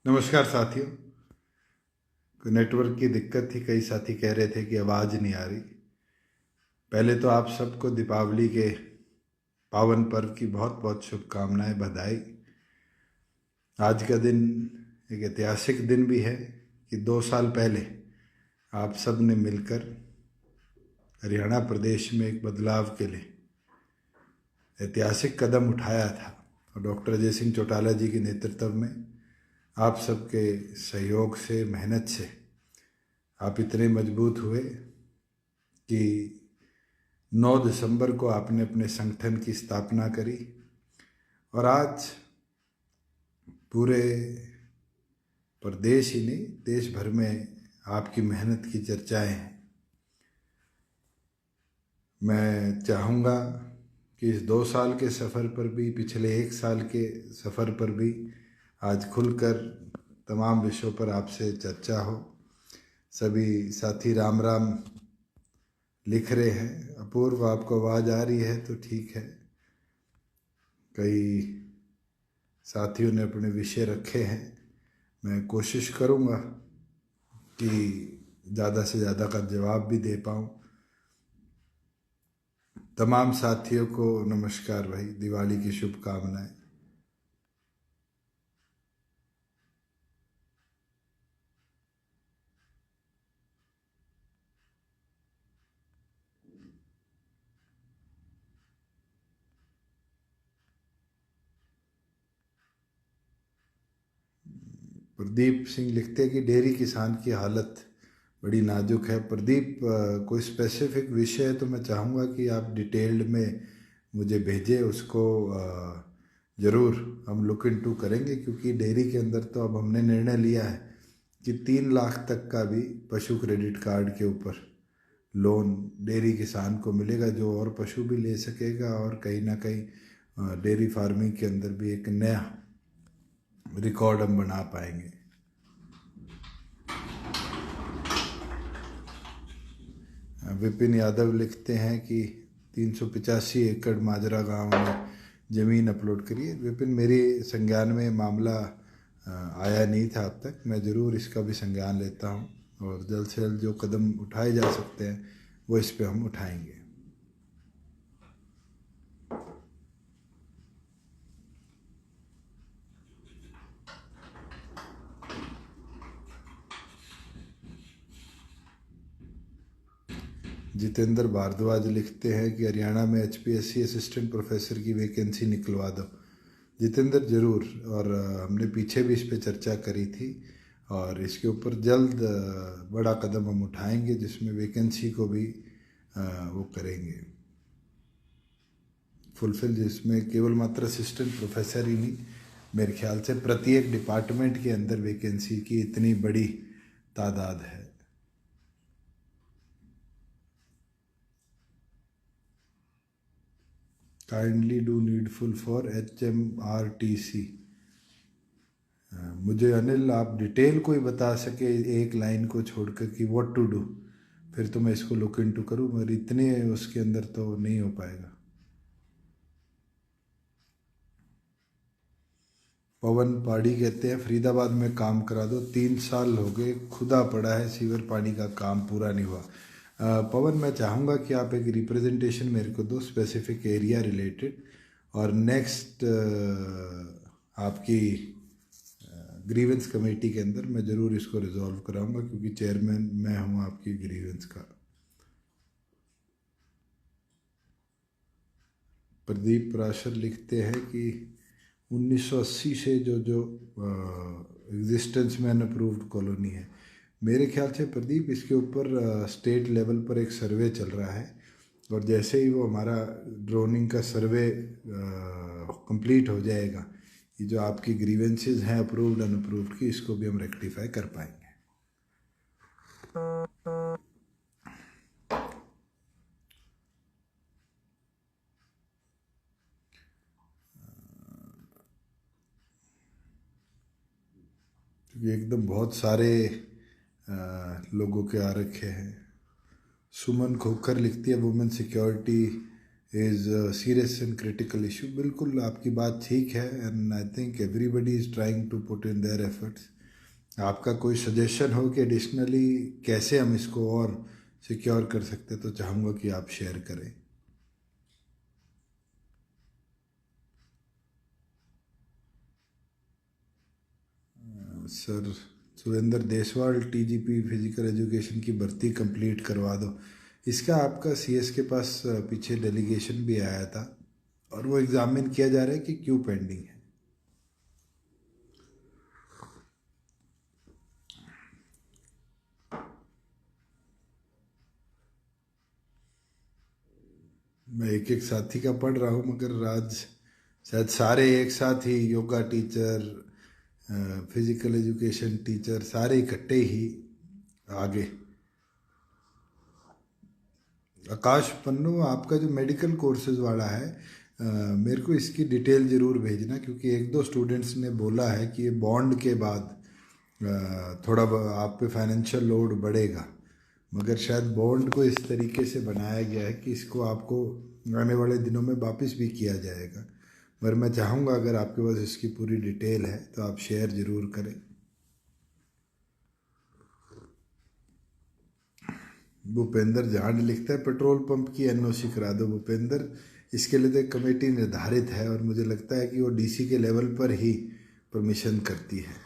नमस्कार साथियों। नेटवर्क की दिक्कत थी, कई साथी कह रहे थे कि आवाज़ नहीं आ रही। पहले तो आप सबको दीपावली के पावन पर्व की बहुत बहुत शुभकामनाएं, बधाई। आज का दिन एक ऐतिहासिक दिन भी है कि 2 साल पहले आप सब ने मिलकर हरियाणा प्रदेश में एक बदलाव के लिए ऐतिहासिक कदम उठाया था और डॉक्टर अजय सिंह चौटाला जी के नेतृत्व में आप सबके सहयोग से, मेहनत से आप इतने मजबूत हुए कि 9 दिसंबर को आपने अपने संगठन की स्थापना करी और आज पूरे प्रदेश ही नहीं, देश भर में आपकी मेहनत की चर्चाएं हैं। मैं चाहूँगा कि इस 2 साल के सफ़र पर भी, पिछले 1 साल के सफ़र पर भी आज खुलकर तमाम विषयों पर आपसे चर्चा हो। सभी साथी राम राम लिख रहे हैं। अपूर्व, आपको आवाज़ आ रही है तो ठीक है। कई साथियों ने अपने विषय रखे हैं। मैं कोशिश करूँगा कि ज़्यादा से ज़्यादा का जवाब भी दे पाऊँ। तमाम साथियों को नमस्कार भाई, दिवाली की शुभकामनाएं। प्रदीप सिंह लिखते हैं कि डेयरी किसान की हालत बड़ी नाजुक है। प्रदीप, कोई स्पेसिफिक विषय है तो मैं चाहूँगा कि आप डिटेल्ड में मुझे भेजें। उसको ज़रूर हम लुक इनटू करेंगे, क्योंकि डेयरी के अंदर तो अब हमने निर्णय लिया है कि 3 लाख तक का भी पशु क्रेडिट कार्ड के ऊपर लोन डेयरी किसान को मिलेगा, जो और पशु भी ले सकेगा और कहीं ना कहीं डेयरी फार्मिंग के अंदर भी एक नया रिकॉर्ड हम बना पाएंगे। विपिन यादव लिखते हैं कि 385 एकड़ माजरा गांव में ज़मीन अपलोड करिए। विपिन, मेरी संज्ञान में मामला आया नहीं था अब तक। मैं ज़रूर इसका भी संज्ञान लेता हूं और जल्द से जल्द जो कदम उठाए जा सकते हैं वो इस पे हम उठाएंगे। जितेंद्र भारद्वाज लिखते हैं कि हरियाणा में HPSC असिस्टेंट प्रोफेसर की वैकेंसी निकलवा दो। जितेंद्र, ज़रूर। और हमने पीछे भी इस पे चर्चा करी थी और इसके ऊपर जल्द बड़ा कदम हम उठाएंगे, जिसमें वैकेंसी को भी वो करेंगे फुलफिल, जिसमें केवल मात्र असिस्टेंट प्रोफेसर ही नहीं, मेरे ख्याल से प्रत्येक डिपार्टमेंट के अंदर वैकेंसी की इतनी बड़ी तादाद है। Kindly do needful for HMRTC। मुझे अनिल, आप डिटेल कोई बता सके एक लाइन को छोड़कर कि व्हाट टू डू, फिर तो मैं इसको लुक इनटू करूँ, मगर इतने उसके अंदर तो नहीं हो पाएगा। पवन पाड़ी कहते हैं फरीदाबाद में काम करा दो, 3 साल हो गए, खुदा पड़ा है, सीवर पानी का काम पूरा नहीं हुआ। पवन, मैं चाहूँगा कि आप एक रिप्रेजेंटेशन मेरे को दो स्पेसिफिक एरिया रिलेटेड, और नेक्स्ट आपकी ग्रीवेंस कमेटी के अंदर मैं ज़रूर इसको रिजॉल्व कराऊंगा, क्योंकि चेयरमैन मैं हूँ आपकी ग्रीवेंस का। प्रदीप पराशर लिखते हैं कि 1980 से जो जो एग्जिस्टेंस में अनअप्रूव्ड कॉलोनी है, मेरे ख्याल से प्रदीप इसके ऊपर स्टेट लेवल पर एक सर्वे चल रहा है, और जैसे ही वो हमारा ड्रोनिंग का सर्वे कंप्लीट हो जाएगा, ये जो आपकी ग्रीवेंसेस हैं अप्रूव्ड अनअप्रूव्ड की, इसको भी हम रेक्टिफाई कर पाएंगे। क्योंकि एकदम बहुत सारे लोगों के आ रखे हैं। सुमन खोखर लिखती है women security is serious and critical issue. बिल्कुल आपकी बात ठीक है, and I think everybody is trying to put in their efforts. आपका कोई सजेशन हो कि एडिशनली कैसे हम इसको और सिक्योर कर सकते, तो चाहूँगा कि आप शेयर करें। Sir Surendra Deswal, TGP physical education की भर्ती कंप्लीट करवा दो। इसका आपका सीएस के पास पीछे डेलीगेशन भी आया था और वो एग्जामिन किया जा रहा है कि क्यों पेंडिंग है। मैं एक एक साथी का पढ़ रहा हूँ, मगर आज शायद सारे एक साथ ही, yoga teacher, physical education teacher, सारे इकट्ठे ही आगे। आकाश पन्नू, आपका जो मेडिकल कोर्सेज वाला है, मेरे को इसकी डिटेल ज़रूर भेजना, क्योंकि एक दो स्टूडेंट्स ने बोला है कि ये बॉन्ड के बाद थोड़ा आप पे फाइनेंशियल लोड बढ़ेगा, मगर शायद बॉन्ड को इस तरीके से बनाया गया है कि इसको आपको आने वाले दिनों में वापस भी किया जाएगा। मगर मैं चाहूँगा अगर आपके पास इसकी पूरी डिटेल है तो आप शेयर ज़रूर करें। भूपेंद्र जांड लिखता है, पेट्रोल पंप की एनओसी करा दो भूपेंद्र। इसके लिए तो एक कमेटी निर्धारित है और मुझे लगता है कि वो डीसी के लेवल पर ही परमिशन करती है।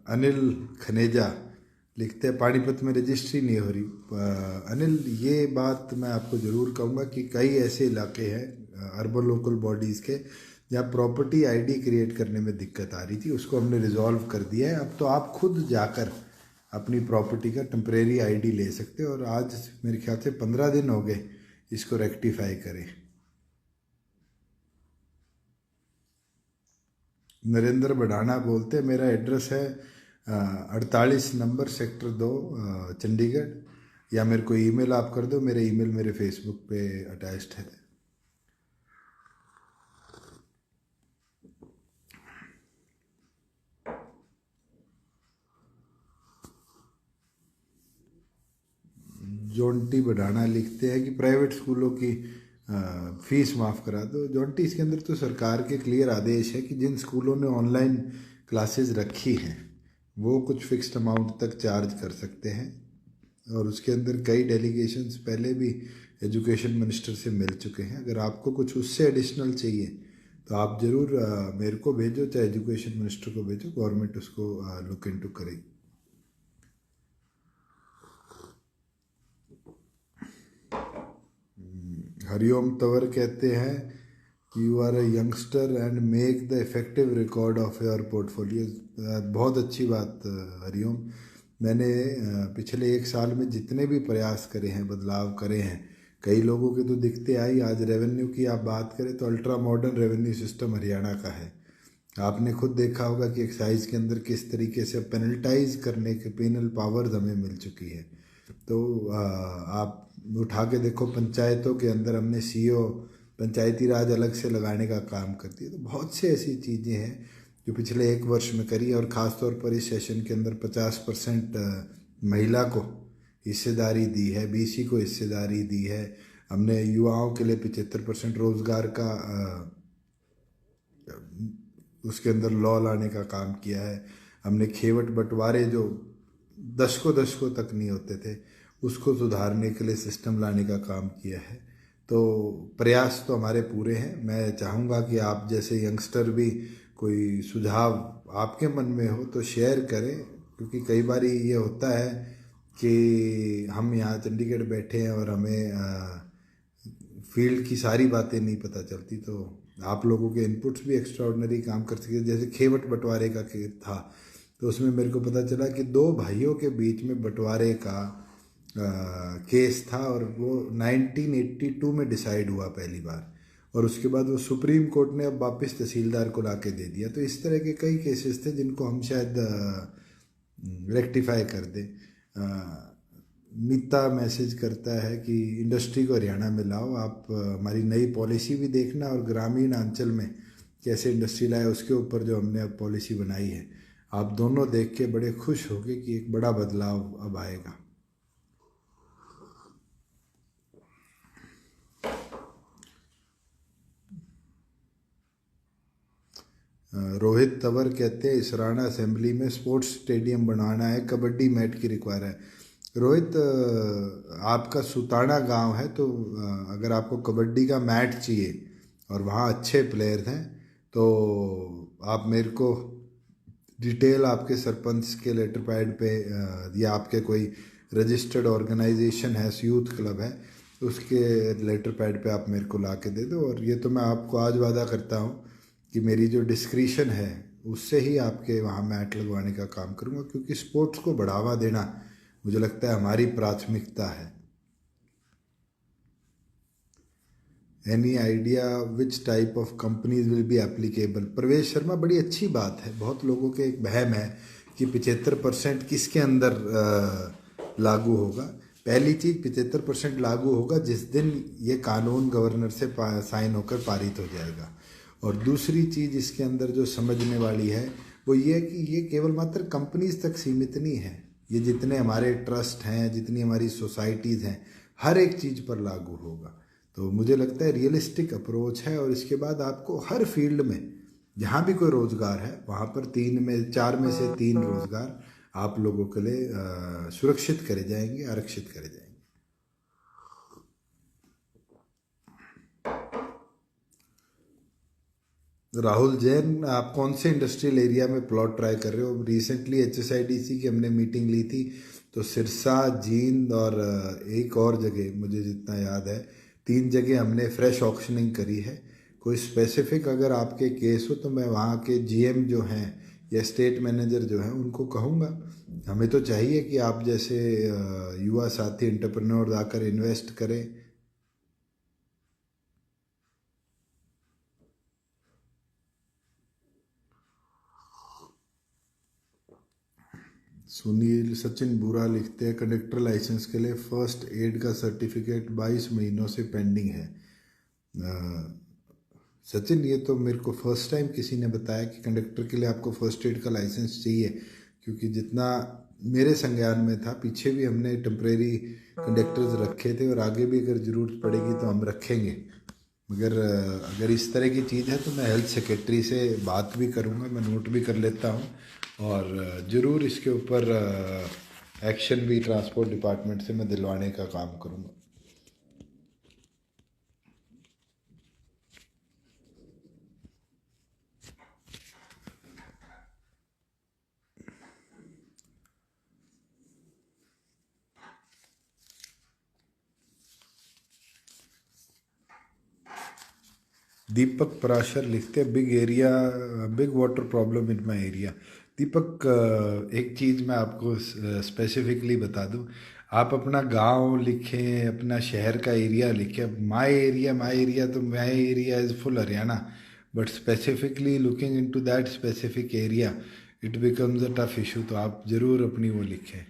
अनिल खनेजा लिखते हैं, पानीपत में रजिस्ट्री नहीं हो रही। अनिल, ये बात मैं आपको ज़रूर कहूँगा कि कई ऐसे इलाके हैं अर्बन लोकल बॉडीज़ के जहाँ प्रॉपर्टी आईडी क्रिएट करने में दिक्कत आ रही थी, उसको हमने रिजॉल्व कर दिया है। अब तो आप खुद जाकर अपनी प्रॉपर्टी का टेम्परेरी आईडी ले सकते हो, और आज मेरे ख्याल से 15 दिन हो गए इसको रेक्टिफाई करें। नरेंद्र बढ़ाना बोलते हैं, मेरा एड्रेस है 48 नंबर सेक्टर 2 चंडीगढ़, या मेरे को ईमेल आप कर दो, मेरा ईमेल मेरे फेसबुक पे अटैच्ड है। जॉन्टी बढ़ाना लिखते हैं कि प्राइवेट स्कूलों की फीस माफ़ करा दो। जॉन्टी, इसके अंदर तो सरकार के क्लियर आदेश है कि जिन स्कूलों ने ऑनलाइन क्लासेस रखी हैं वो कुछ फिक्स्ड अमाउंट तक चार्ज कर सकते हैं, और उसके अंदर कई डेलीगेशंस पहले भी एजुकेशन मिनिस्टर से मिल चुके हैं। अगर आपको कुछ उससे एडिशनल चाहिए तो आप ज़रूर मेरे को भेजो, चाहे एजुकेशन मिनिस्टर को भेजो, गवर्नमेंट उसको लुक इनटू करेगी। हरिओम तंवर कहते हैं, you are a youngster and make the effective record of your portfolio. बहुत अच्छी बात हरिओम। मैंने पिछले एक साल में जितने भी प्रयास करे हैं, बदलाव करे हैं, कई लोगों के तो दिखते आई। आज रेवेन्यू की आप बात करें तो ultra modern revenue system Haryana का है। आपने खुद देखा होगा कि एक्साइज के अंदर किस तरीके से पेनल्टाइज करने के पेनल पावर्स हमें मिल चुकी है। तो आप उठा के देखो, पंचायतों के अंदर हमने सीओ पंचायती राज अलग से लगाने का काम करती है। तो बहुत से ऐसी चीज़ें हैं जो पिछले एक वर्ष में करी है, और ख़ास तौर पर इस सेशन के अंदर 50% महिला को हिस्सेदारी दी है, बीसी को हिस्सेदारी दी है। हमने युवाओं के लिए 75% रोज़गार का उसके अंदर लॉ लाने का काम किया है। हमने खेवट बंटवारे जो दशकों दशकों तक नहीं होते थे, उसको सुधारने के लिए सिस्टम लाने का काम किया है। तो प्रयास तो हमारे पूरे हैं। मैं चाहूँगा कि आप जैसे यंगस्टर भी कोई सुझाव आपके मन में हो तो शेयर करें, क्योंकि कई बार ये होता है कि हम यहाँ चंडीगढ़ बैठे हैं और हमें फील्ड की सारी बातें नहीं पता चलती। तो आप लोगों के इनपुट्स भी एक्स्ट्राऑर्डिनरी काम कर सकते। जैसे खेवट बंटवारे का था, तो उसमें मेरे को पता चला कि दो भाइयों के बीच में बंटवारे का केस था, और वो 1982 में डिसाइड हुआ पहली बार, और उसके बाद वो सुप्रीम कोर्ट ने अब वापस तहसीलदार को लाके दे दिया। तो इस तरह के कई केसेस थे जिनको हम शायद रेक्टिफाई कर दें। मीता मैसेज करता है कि इंडस्ट्री को हरियाणा में लाओ। आप हमारी नई पॉलिसी भी देखना, और ग्रामीण अंचल में कैसे इंडस्ट्री लाए उसके ऊपर जो हमने अब पॉलिसी बनाई है, आप दोनों देख के बड़े खुश होंगे कि एक बड़ा बदलाव अब आएगा। रोहित तंवर कहते हैं इसराना असेंबली में स्पोर्ट्स स्टेडियम बनाना है, कबड्डी मैट की रिक्वायर है। रोहित, आपका सुताना गांव है, तो अगर आपको कबड्डी का मैट चाहिए और वहाँ अच्छे प्लेयर्स हैं तो आप मेरे को डिटेल आपके सरपंच के लेटर पैड पे या आपके कोई रजिस्टर्ड ऑर्गेनाइजेशन है, यूथ क्लब है, उसके लेटर पैड पे आप मेरे को ला के दे दो। और ये तो मैं आपको आज वादा करता हूँ कि मेरी जो डिस्क्रिशन है उससे ही आपके वहाँ मैट लगवाने का काम करूँगा, क्योंकि स्पोर्ट्स को बढ़ावा देना मुझे लगता है हमारी प्राथमिकता है। Any idea which type of companies will be applicable? प्रवेश शर्मा, बड़ी अच्छी बात है। बहुत लोगों के एक वहम है कि 75% किसके अंदर लागू होगा। पहली चीज़, 75% लागू होगा जिस दिन ये कानून गवर्नर से साइन होकर पारित हो जाएगा। और दूसरी चीज़ इसके अंदर जो समझने वाली है वो ये कि ये केवल मात्र कंपनीज तक सीमित नहीं है, ये जितने हमारे ट्रस्ट हैं, जितनी हमारी सोसाइटीज़ हैं, हर एक चीज़ पर लागू होगा। तो मुझे लगता है रियलिस्टिक अप्रोच है। और इसके बाद आपको हर फील्ड में जहाँ भी कोई रोज़गार है वहाँ पर 4 में से 3 रोज़गार आप लोगों के लिए सुरक्षित करे जाएंगे, आरक्षित करे जाएंगे। राहुल जैन, आप कौन से इंडस्ट्रियल एरिया में प्लॉट ट्राई कर रहे हो? रिसेंटली HSIDC की हमने मीटिंग ली थी, तो सिरसा, जींद और एक और जगह मुझे जितना याद है 3 जगह हमने फ्रेश ऑक्शनिंग करी है। कोई स्पेसिफिक अगर आपके केस हो तो मैं वहाँ के GM जो हैं या स्टेट मैनेजर जो हैं उनको कहूँगा। हमें तो चाहिए कि आप जैसे युवा साथी एंटरप्रेन्योर आकर इन्वेस्ट करें। सुनील सचिन बुरा लिखते हैं, कंडक्टर लाइसेंस के लिए फर्स्ट एड का सर्टिफिकेट 22 महीनों से पेंडिंग है। सचिन, ये तो मेरे को फर्स्ट टाइम किसी ने बताया कि कंडक्टर के लिए आपको फर्स्ट एड का लाइसेंस चाहिए, क्योंकि जितना मेरे संज्ञान में था, पीछे भी हमने टेम्परेरी कंडक्टर्स रखे थे और आगे भी अगर ज़रूरत पड़ेगी तो हम रखेंगे। मगर अगर इस तरह की चीज़ है तो मैं हेल्थ सेक्रेटरी से बात भी करूँगा, मैं नोट भी कर लेता हूँ और ज़रूर इसके ऊपर एक्शन भी ट्रांसपोर्ट डिपार्टमेंट से मैं दिलवाने का काम करूँगा। दीपक पराशर लिखते हैं, big water problem in my area. Deepak, एक चीज़ मैं आपको स्पेसिफिकली बता दूं, आप अपना गांव लिखें, अपना शहर का एरिया लिखें। माई एरिया तो my area is full Haryana, but specifically looking into that specific area it becomes a tough issue. तो आप ज़रूर अपनी वो लिखें।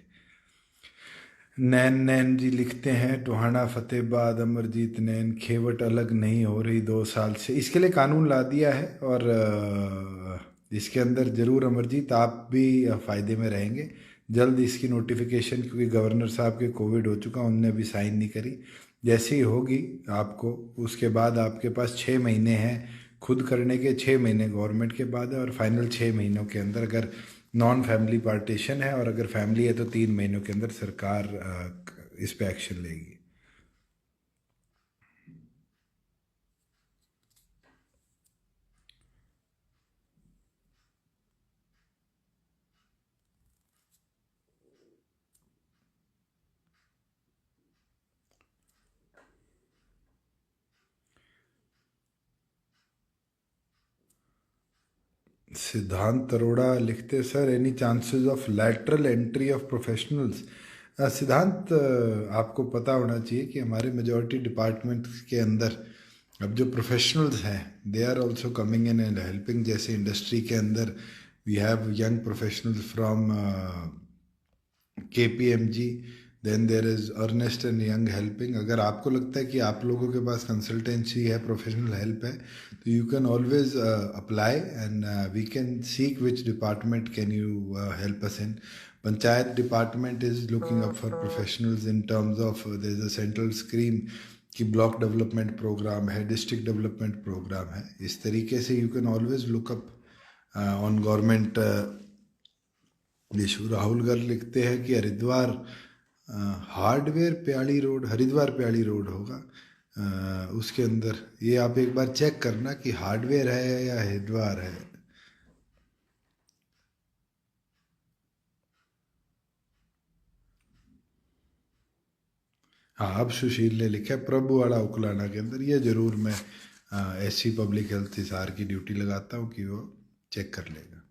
नैन जी लिखते हैं, टोहाना फतेहाबाद अमरजीत नैन, खेवट अलग नहीं हो रही 2 साल से, इसके लिए कानून ला दिया है और इसके अंदर ज़रूर अमरजीत आप भी फ़ायदे में रहेंगे। जल्द इसकी नोटिफिकेशन, क्योंकि गवर्नर साहब के कोविड हो चुका, उनने अभी साइन नहीं करी, जैसे ही होगी आपको, उसके बाद आपके पास 6 महीने हैं खुद करने के, 6 महीने गवर्नमेंट के बाद है और फाइनल 6 महीनों के अंदर अगर नॉन फैमिली पार्टीशन है और अगर फैमिली है तो 3 महीनों के अंदर सरकार इस पे एक्शन लेगी। सिद्धांत अरोड़ा लिखते, sir any chances of lateral entry of professionals? सिद्धांत, आपको पता होना चाहिए कि हमारे मेजॉरिटी डिपार्टमेंट्स के अंदर अब जो प्रोफेशनल्स हैं they are also coming in and helping. जैसे इंडस्ट्री के अंदर we have young professionals from KPMG, then there is Ernst and Young helping. अगर आपको लगता है कि आप लोगों के पास कंसल्टेंसी है, प्रोफेशनल हेल्प है, तो you can always apply and we can seek which department can you help us in. Panchayat department is looking up for professionals in terms of there is a central scheme कि block development programme है, district development programme है। इस तरीके से you can always look up on government issue. Rahul Garg लिखते हैं कि Haridwar hardware प्याली रोड, हरिद्वार प्याली रोड होगा उसके अंदर। ये आप एक बार चेक करना कि हार्डवेयर है या हरिद्वार है। हाँ, अब सुशील ने लिखा है प्रभु वाला उकलाना के अंदर। ये जरूर मैं ऐसी पब्लिक हेल्थ हिसार की ड्यूटी लगाता हूँ कि वो चेक कर लेगा।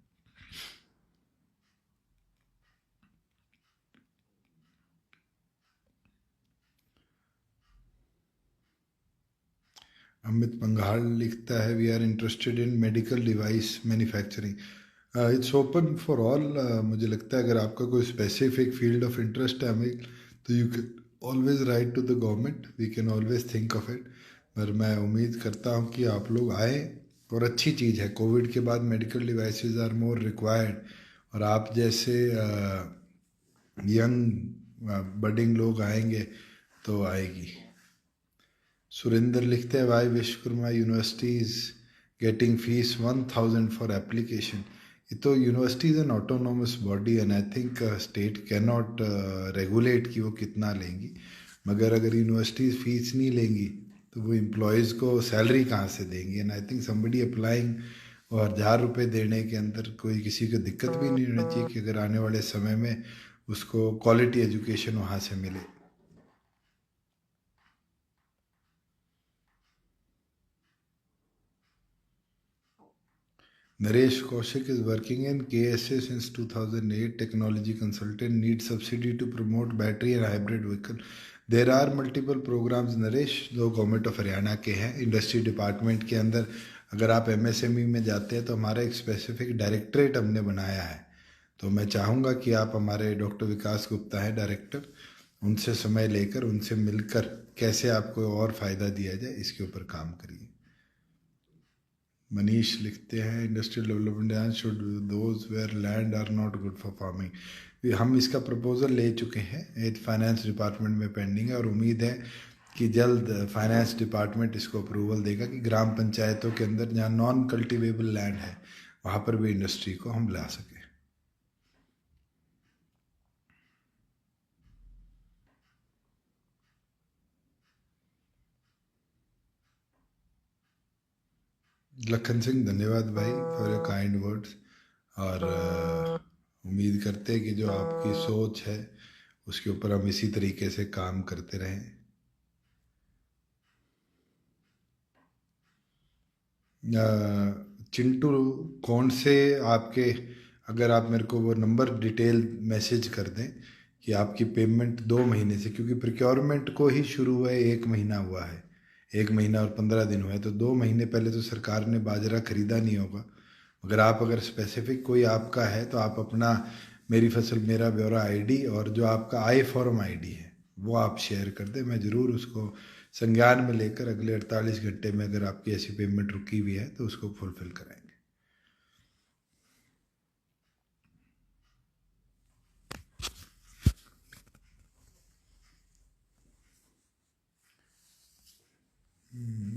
अमित पंघाल लिखता है we are interested in medical device manufacturing. It's open for all. मुझे लगता है अगर आपका कोई स्पेसिफिक फील्ड ऑफ इंटरेस्ट है हमें, तो you can always write to the government, we can always think of it. पर मैं उम्मीद करता हूँ कि आप लोग आए, और अच्छी चीज़ है। कोविड के बाद medical devices are more required, और आप जैसे यंग बडिंग लोग आएंगे तो आएगी। सुरेंद्र लिखते हैं why Vishwakarma university is getting fees 1000 for application. ये तो university is an autonomous body and I think state can not regulate कि वो कितना लेंगी। मगर अगर यूनिवर्सिटीज़ फीस नहीं लेंगी तो वो एम्प्लॉयज़ को सैलरी कहाँ से देंगी। And I think somebody applying, और 1000 रुपये देने के अंदर कोई किसी को दिक्कत भी नहीं होनी चाहिए कि अगर आने वाले समय में उसको क्वालिटी एजुकेशन वहाँ से मिले। Naresh Kaushik is working in KSA since 2008. Technology consultant, needs subsidy to promote battery and hybrid vehicle. There are multiple programs Naresh जो गवर्नमेंट ऑफ हरियाणा के हैं इंडस्ट्री डिपार्टमेंट के अंदर। अगर आप एमएसएमई में जाते हैं तो हमारा एक स्पेसिफिक डायरेक्टरेट हमने बनाया है। तो मैं चाहूँगा कि आप, हमारे डॉक्टर विकास गुप्ता हैं डायरेक्टर, उनसे समय लेकर उनसे मिलकर कैसे आपको और फ़ायदा दिया जाए इसके ऊपर काम करिए। मनीष लिखते हैं industrial development should those where land are not good for farming. हम इसका प्रपोजल ले चुके हैं, एक फाइनेंस डिपार्टमेंट में पेंडिंग है, और उम्मीद है कि जल्द फाइनेंस डिपार्टमेंट इसको अप्रूवल देगा कि ग्राम पंचायतों के अंदर जहाँ नॉन कल्टिवेबल लैंड है वहाँ पर भी इंडस्ट्री को हम ला सकें। लखन सिंह, धन्यवाद भाई फॉर योर काइंड वर्ड्स। और उम्मीद करते हैं कि जो आपकी सोच है उसके ऊपर हम इसी तरीके से काम करते रहें। चिंटू, कौन से आपके, अगर आप मेरे को वो नंबर डिटेल मैसेज कर दें कि आपकी पेमेंट 2 महीने से, क्योंकि प्रिक्योरमेंट को ही शुरू हुआ है 1 महीना हुआ है, 1 महीना और 15 दिन हुए हैं, तो 2 महीने पहले तो सरकार ने बाजरा खरीदा नहीं होगा। अगर आप, अगर स्पेसिफिक कोई आपका है तो आप अपना मेरी फसल मेरा ब्यौरा आईडी और जो आपका आई फॉर्म आईडी है वो आप शेयर कर दें। मैं ज़रूर उसको संज्ञान में लेकर अगले 48 घंटे में अगर आपकी ऐसी पेमेंट रुकी हुई है तो उसको फुलफिल कराएंगे।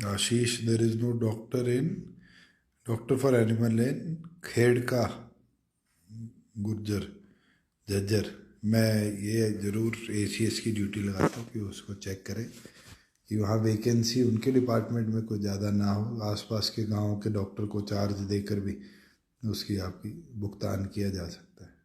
Ashish, there is no doctor for animal in Khedka Gurjar Jhajjar. मैं ये ज़रूर एसीएस की ड्यूटी लगाता हूँ कि उसको चेक करें कि वहाँ वैकेंसी उनके डिपार्टमेंट में कोई ज़्यादा ना हो, आसपास के गांव के डॉक्टर को चार्ज देकर भी उसकी आपकी भुगतान किया जा सकता है।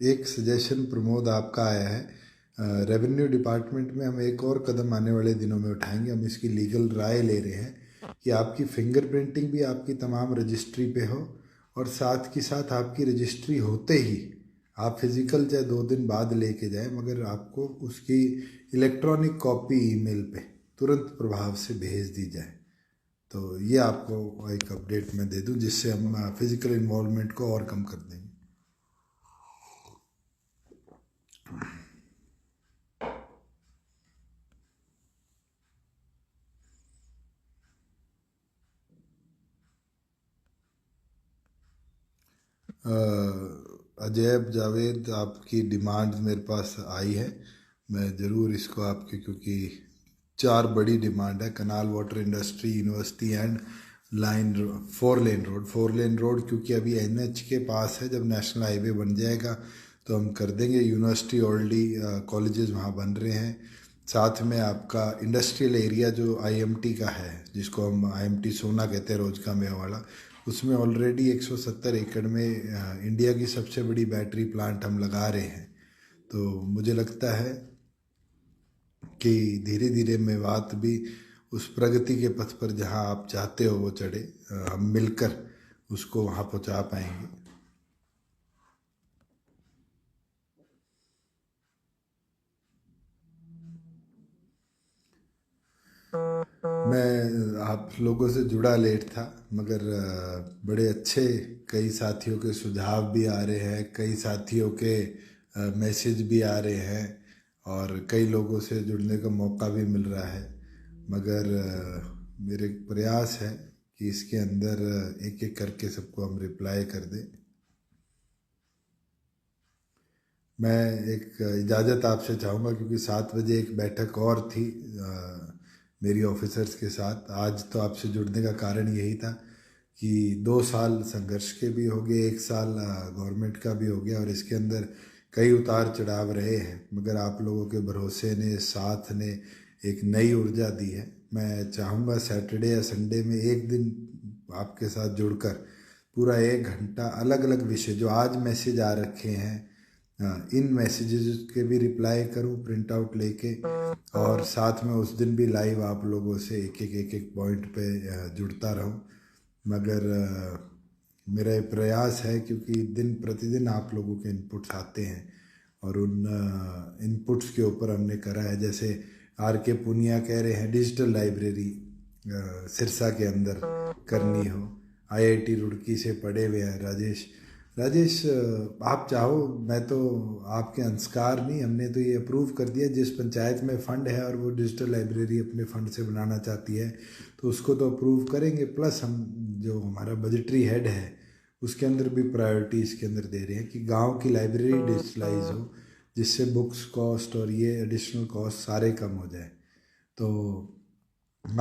एक सजेशन प्रमोद आपका आया है, रेवेन्यू डिपार्टमेंट में हम एक और कदम आने वाले दिनों में उठाएंगे। हम इसकी लीगल राय ले रहे हैं कि आपकी फिंगरप्रिंटिंग भी आपकी तमाम रजिस्ट्री पे हो, और साथ के साथ आपकी रजिस्ट्री होते ही आप फिज़िकल चाहे 2 दिन बाद लेके जाएं, मगर आपको उसकी इलेक्ट्रॉनिक कॉपी ईमेल पे तुरंत प्रभाव से भेज दी जाए। तो ये आपको एक अपडेट मैं दे दूं जिससे हम फिज़िकल इन्वॉल्वमेंट को और कम कर देंगे। अजैब जावेद, आपकी डिमांड मेरे पास आई है, मैं ज़रूर इसको आपके, क्योंकि 4 बड़ी डिमांड है, canal water industry, university and line 4 lane road क्योंकि अभी NH के पास है। जब नेशनल हाईवे बन जाएगा तो हम कर देंगे। यूनिवर्सिटी ऑलरेडी कॉलेजेस वहाँ बन रहे हैं। साथ में आपका इंडस्ट्रियल एरिया जो IMT का है, जिसको हम IMT सोना कहते हैं, रोज का मेवाड़ा, उसमें ऑलरेडी 170 एकड़ में इंडिया की सबसे बड़ी बैटरी प्लांट हम लगा रहे हैं। तो मुझे लगता है कि धीरे धीरे मेवात भी उस प्रगति के पथ पर जहां आप चाहते हो वो चढ़े, हम मिलकर उसको वहां पहुंचा पाएंगे। मैं आप लोगों से जुड़ा लेट था, मगर बड़े अच्छे कई साथियों के सुझाव भी आ रहे हैं, कई साथियों के मैसेज भी आ रहे हैं और कई लोगों से जुड़ने का मौका भी मिल रहा है। मगर मेरे प्रयास है कि इसके अंदर एक एक करके सबको हम रिप्लाई कर दें। मैं एक इजाज़त आपसे चाहूँगा, क्योंकि 7 बजे एक बैठक और थी मेरी ऑफिसर्स के साथ। आज तो आपसे जुड़ने का कारण यही था कि 2 साल संघर्ष के भी हो गए, 1 साल गवर्नमेंट का भी हो गया और इसके अंदर कई उतार चढ़ाव रहे हैं, मगर आप लोगों के भरोसे ने, साथ ने एक नई ऊर्जा दी है। मैं चाहूँगा सैटरडे या संडे में एक दिन आपके साथ जुड़कर पूरा 1 घंटा अलग अलग विषय जो आज मैसेज आ रखे हैं, इन मैसेजेस के भी रिप्लाई करूं प्रिंट आउट लेके, और साथ में उस दिन भी लाइव आप लोगों से एक एक पॉइंट पे जुड़ता रहूं। मगर मेरा ये प्रयास है, क्योंकि दिन प्रतिदिन आप लोगों के इनपुट्स आते हैं और उन इनपुट्स के ऊपर हमने करा है। जैसे RK पुनिया कह रहे हैं डिजिटल लाइब्रेरी सिरसा के अंदर करनी हो। IIT रुड़की से पढ़े हुए हैं राजेश, आप चाहो, मैं तो आपके अंशकार नहीं, हमने तो ये अप्रूव कर दिया। जिस पंचायत में फ़ंड है और वो डिजिटल लाइब्रेरी अपने फ़ंड से बनाना चाहती है तो उसको तो अप्रूव करेंगे, प्लस हम जो हमारा बजटरी हेड है उसके अंदर भी प्रायोरिटी इसके अंदर दे रहे हैं कि गांव की लाइब्रेरी डिजिटलाइज हो, जिससे बुक्स कॉस्ट और ये एडिशनल कॉस्ट सारे कम हो जाए। तो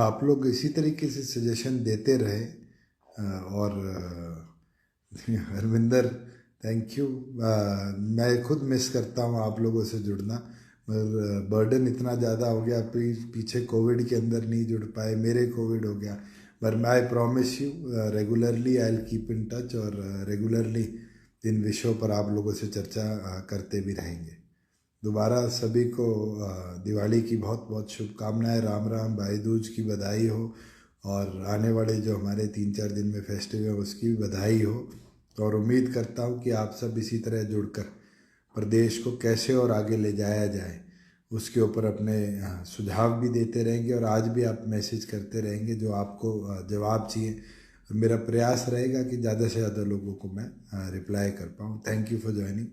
आप लोग इसी तरीके से सजेशन देते रहे। और हरविंदर, थैंक यू। मैं खुद मिस करता हूँ आप लोगों से जुड़ना, मगर बर्डन इतना ज़्यादा हो गया, पीछे कोविड के अंदर नहीं जुड़ पाए, मेरे कोविड हो गया। पर I promise you regularly I will keep in touch, और रेगुलरली इन विषयों पर आप लोगों से चर्चा करते भी रहेंगे। दोबारा सभी को दिवाली की बहुत बहुत शुभकामनाएं, राम राम, भाई दूज की बधाई हो, और आने वाले जो हमारे 3-4 दिन में फेस्टिवल है उसकी भी बधाई हो। और उम्मीद करता हूँ कि आप सब इसी तरह जुड़कर प्रदेश को कैसे और आगे ले जाया जाए उसके ऊपर अपने सुझाव भी देते रहेंगे, और आज भी आप मैसेज करते रहेंगे जो आपको जवाब चाहिए। मेरा प्रयास रहेगा कि ज़्यादा से ज़्यादा लोगों को मैं रिप्लाई कर पाऊँ। Thank you for joining.